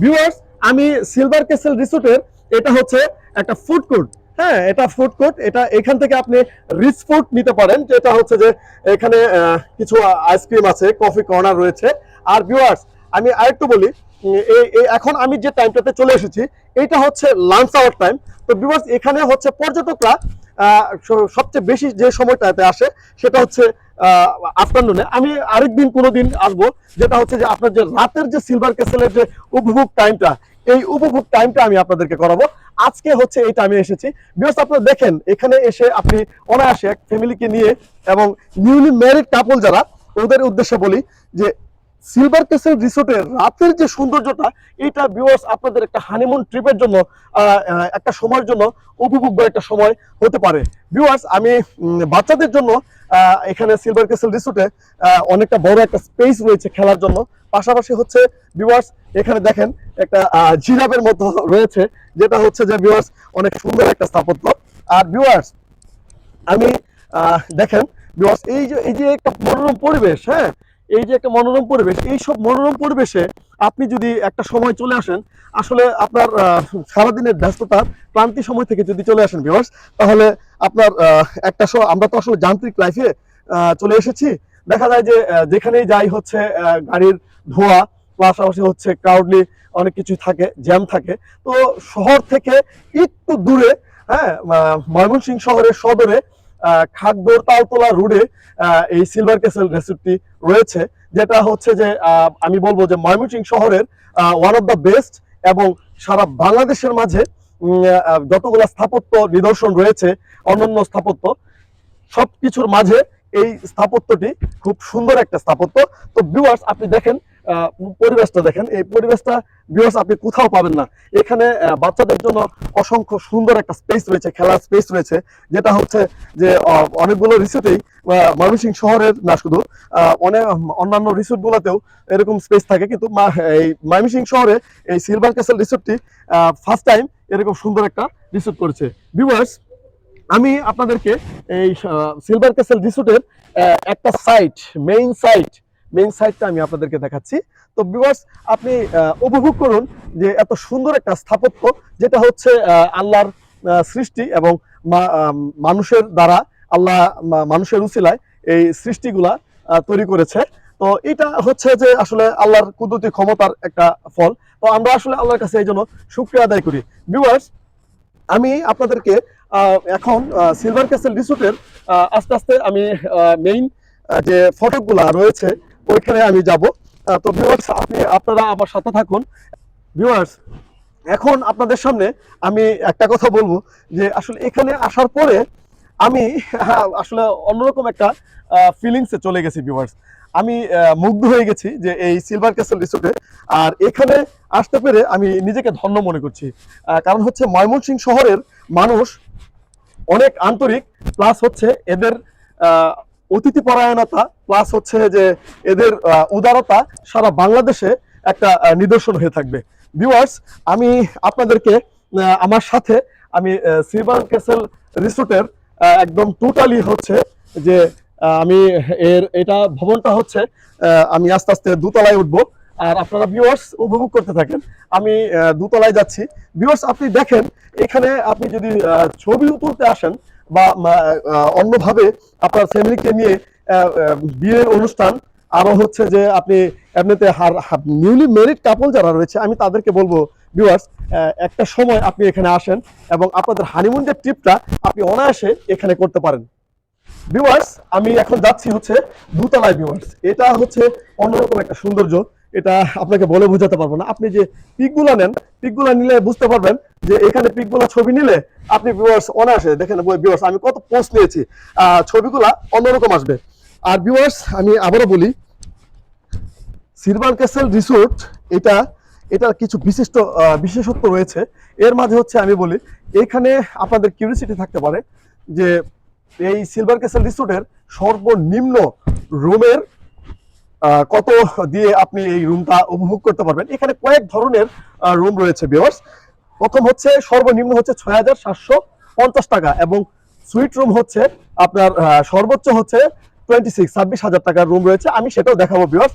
Viewers, আমি silver castle রিসোর্টের এটা হচ্ছে একটা ফুড কোর্ট। হ্যাঁ, এটা ফুড কোর্ট। এটা এখান থেকে আপনি রিচ ফুড নিতে পারেন, যেটা হচ্ছে যে এখানে কিছু আইসক্রিম আছে, কফি কর্নার রয়েছে। আর ভিউয়ার্স, আমি আরেকটু বলি, এখন আমি যে টাইমটাতে চলে এসেছি এটা হচ্ছে লাঞ্চ আওয়ার টাইম। তো ভিউয়ার্স, এখানে হচ্ছে পর্যটকরা সবচেয়ে বেশি যে সময়টাতে আসে সেটা হচ্ছে আফটারনুনে। আমি আরেকদিন কোনোদিন আসবো, যেটা হচ্ছে যে আপনার যে রাতের যে সিলভার ক্যাসেলের যে উপভোগ টাইমটা, এই উপভোগ টাইমটা আমি আপনাদেরকে করাবো। আজকে হচ্ছে এইটা আমি এসেছি। ভিউয়ার্স, আপনারা দেখেন এখানে এসে আপনি অনায়াসে এক ফ্যামিলিকে নিয়ে, এবং নিউলি ম্যারিড কাপল যারা, ওদের উদ্দেশ্যে বলি যে সিলভার ক্যাসেল রিসোর্টের রাতের যে সৌন্দর্যটা, এটা ভিউয়ার্স আপনাদের একটা হানিমুন ট্রিপের জন্য একটা সময়ের জন্য উপভোগ্য একটা সময় হতে পারে। ভিউয়ার্স, আমি বাচ্চাদের জন্য এখানে সিলভার ক্যাসেল রিসোর্টে অনেকটা বড় একটা স্পেস রয়েছে খেলার জন্য। পাশাপাশি হচ্ছে ভিউয়ার্স, এখানে দেখেন একটা জিরাফের মতো রয়েছে, যেটা হচ্ছে যে ভিউয়ার্স অনেক সুন্দর একটা স্থাপত্য। আর ভিউয়ার্স, আমি দেখেন ভিউয়ার্স, এই যে একটা মনোরম পরিবেশ, হ্যাঁ, এই যে একটা মনোরম পরিবেশ, এই সব মনোরম পরিবেশে আপনি যদি একটা সময় চলে আসেন, আসলে আপনার সারাদিনের ব্যস্ততার ক্লান্তি সময় থেকে যদি চলে আসেন ভিউয়ার্স, তাহলে আপনার আমরা তো আসলে যান্ত্রিক লাইফে চলে এসেছি। দেখা যায় যে যেখানেই যাই হচ্ছে গাড়ির ধোঁয়া, পাশাপাশি হচ্ছে ক্রাউডলি অনেক কিছু থাকে, জ্যাম থাকে। তো শহর থেকে একটু দূরে, হ্যাঁ, ময়মনসিংহ শহরের সদরে খাগড়া তালতলা রোডে এই সিলভার ক্যাসেল রিসোর্টটি রয়েছে, যেটা হচ্ছে যে আমি বলবো যে ময়মনসিংহ শহরের ওয়ান অফ দ্য বেস্ট, এবং সারা বাংলাদেশের মাঝে যতগুলো স্থাপত্য নিদর্শন রয়েছে, অনন্য স্থাপত্য, সবকিছুর মাঝে এই স্থাপত্যটি খুব সুন্দর একটা স্থাপত্য। তো ভিউয়ার্স, আপনি দেখেন পরিবেশটা, দেখেন এই পরিবেশটা ভিউয়ার্স আপনি কোথাও পাবেন না। এখানে বাচ্চাদের জন্য অসংখ্য সুন্দর একটা স্পেস রয়েছে, খেলার স্পেস রয়েছে, যেটা হচ্ছে যে অনেকগুলো রিসোর্টেই, ময়মনসিংহ শহরের না শুধু, অনেক অন্যান্য রিসোর্ট গুলোতেও এরকম স্পেস থাকে, কিন্তু এই ময়মনসিংহ শহরে এই সিলভার ক্যাসেল রিসোর্টটি ফার্স্ট টাইম এরকম সুন্দর একটা রিসোর্ট করেছে। ভিউয়ার্স, আমি আপনাদেরকে এই সিলভার ক্যাসেল রিসোর্টের একটা মেইন সাইটটা আমি আপনাদেরকে দেখাচ্ছি। তো ভিউয়ার্স, আপনি উপভোগ করুন যে এত সুন্দর একটা স্থাপত্য, যেটা হচ্ছে আল্লাহর সৃষ্টি, এবং মানুষের দ্বারা আল্লাহ মানুষের উসিলায় এই সৃষ্টিগুলা তৈরি করেছে। তো এটা হচ্ছে যে আসলে আল্লাহর কুদরতি ক্ষমতার একটা ফল। তো আমরা আসলে আল্লাহর কাছে এই জন্য শুকরিয়া আদায় করি। ভিউয়ার্স, আমি আপনাদেরকে এখন সিলভার ক্যাসেল রিসোর্টের আস্তে আস্তে আমি মেইন যে ফটকগুলা রয়েছে ওইখানে আমি যাব। তো ভিউয়ার্স, আপনারা আমার সাথে থাকুন। ভিউয়ার্স, এখন আপনাদের সামনে আমি একটা কথা বলবো, যে আসলে এখানে আসার পরে আমি আসলে অন্যরকম একটা ফিলিংসে চলে গেছি ভিউয়ার্স। আমি মুগ্ধ হয়ে গেছি যে এই সিলভার ক্যাসেল রিসোর্টে। আর এখানে আসতে পেরে আমি নিজেকে ধন্য মনে করছি। কারণ হচ্ছে ময়মনসিংহ শহরের মানুষ অনেক আন্তরিক, প্লাস হচ্ছে এদের অতিথি পরায়ণতা, প্লাস হচ্ছে যে এদের উদারতা সারা বাংলাদেশে একটা নিদর্শন হয়ে থাকবে। ভিউয়ার্স, আমি আপনাদেরকে আমার সাথে আমি সিলভার ক্যাসেল রিসোর্টের একদম টোটালি হচ্ছে যে আমি এটা ভবনটা হচ্ছে আমি আস্তে আস্তে দোতলায় উঠবো। আর আপনারা ভিউয়ার্স উপভোগ করতে থাকেন। আমি দোতলায় যাচ্ছি। ভিউয়ার্স, আপনি দেখেন এখানে আপনি যদি ছবি তুলতে আসেন, বা অন্যভাবে আপনার ফ্যামিলিকে নিয়ে বিয়ের অনুষ্ঠান, আরো হচ্ছে যে আপনি এমনিতে নিউলি ম্যারিড কাপল যারা রয়েছে, আমি তাদেরকে বলবো ভিউয়ার্স, একটা সময় আপনি এখানে আসেন, এবং আপনাদের হানিমুন যে ট্রিপটা আপনি অনায়াসে এখানে করতে পারেন। ভিউয়ার্স, আমি এখন যাচ্ছি হচ্ছে দোতলায়। ভিউয়ার্স, এটা হচ্ছে অন্যরকম একটা সৌন্দর্য, এটা আপনাকে বলে বোঝাতে পারবো না। আপনি যে পিকগুলা নেন, পিকগুলা নিলে বুঝতে পারবেন যে এখানে পিকগুলা ছবি নিলে আপনি ভিউয়ার্স অনায়াসে দেখেন। ভিউয়ার্স, আমি কত পোস্ট নিয়েছি, ছবিগুলা অন্যরকম আসবে। আর ভিউয়ার্স, আমি আবারও বলি, সিলভার ক্যাসেল রিসোর্ট এটা এটার কিছু বিশেষত্ব রয়েছে। এর মাঝে হচ্ছে আমি বলি, এখানে আপনাদের কিউরিওসিটি থাকতে পারে যে এই সিলভার ক্যাসেল রিসোর্টের সর্বনিম্ন রুমের কত দিয়ে আপনি এই রুমটা উপভোগ করতে পারবেন। এখানে কয়েক ধরনের রুম রয়েছে ভিউয়ার্স। প্রথম হচ্ছে সর্বনিম্ন হচ্ছে ৬,৭৫০ টাকা, এবং সুইট রুম হচ্ছে আপনার সর্বোচ্চ হচ্ছে 26,০০০ টাকার রুম রয়েছে। আমি সেটাও দেখাবো ভিউয়ার্স।